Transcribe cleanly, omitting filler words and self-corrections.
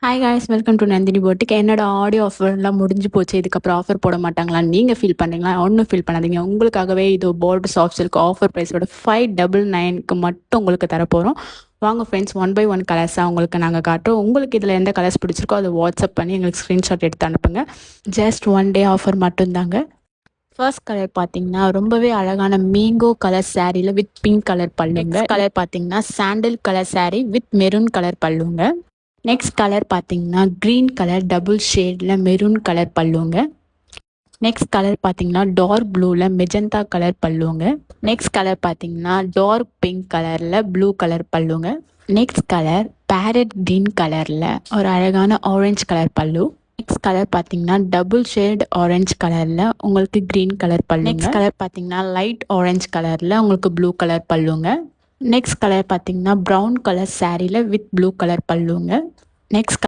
Hi guys, welcome to Nandhini boutique. என்னோட ஆடியோ ஆஃபர்லாம் முடிஞ்சு போச்சு. இதுக்கப்புறம் ஆஃபர் போட மாட்டாங்களான்னு நீங்கள் ஃபீல் பண்ணுறீங்களா? ஒன்றும் ஃபீல் பண்ணாதீங்க. உங்களுக்காகவே இது போல்டு சாஃப்ட் சில்க் ஆஃபர் ப்ரைஸோட 599க்கு மட்டும் உங்களுக்கு தரப்போகிறோம். வாங்க ஃப்ரெண்ட்ஸ், 1 by 1 கலர்ஸாக உங்களுக்கு நாங்கள் காட்டுறோம். உங்களுக்கு இதில் எந்த கலர்ஸ் பிடிச்சிருக்கோ அதை வாட்ஸ்அப் பண்ணி எங்களுக்கு ஸ்க்ரீன்ஷாட் எடுத்து அனுப்புங்க. ஜஸ்ட் 1 day ஆஃபர் மட்டும்தாங்க. ஃபர்ஸ்ட் கலர் பார்த்தீங்கன்னா ரொம்பவே அழகான மேங்கோ கலர் சாரீல வித் பிங்க் கலர் பல்லுங்க. கலர் பார்த்தீங்கன்னா sandal colour sari with maroon colour பல்லுங்க. நெக்ஸ்ட் கலர் பார்த்தீங்கன்னா க்ரீன் கலர் டபுள் ஷேடில் மெரூன் கலர் பல்லுங்க. நெக்ஸ்ட் கலர் பார்த்தீங்கன்னா டார்க் ப்ளூவில் மெஜந்தா கலர் பல்லுங்க. நெக்ஸ்ட் கலர் பார்த்தீங்கன்னா டார்க் பிங்க் கலரில் ப்ளூ கலர் பல்லுங்க. நெக்ஸ்ட் கலர் பேரட் க்ரீன் கலரில் ஒரு அழகான ஆரஞ்சு கலர் பல்லு. நெக்ஸ்ட் கலர் பார்த்தீங்கன்னா டபுள் ஷேட் ஆரஞ்சு கலரில் உங்களுக்கு க்ரீன் கலர் பல்லு. நெக்ஸ்ட் கலர் பார்த்தீங்கன்னா லைட் ஆரஞ்சு கலரில் உங்களுக்கு ப்ளூ கலர் பல்லுங்க. நெக்ஸ்ட் கலர் பார்த்தீங்கன்னா ப்ரௌன் கலர் சாரீல வித் ப்ளூ கலர் பல்லுங்க. நெக்ஸ்ட்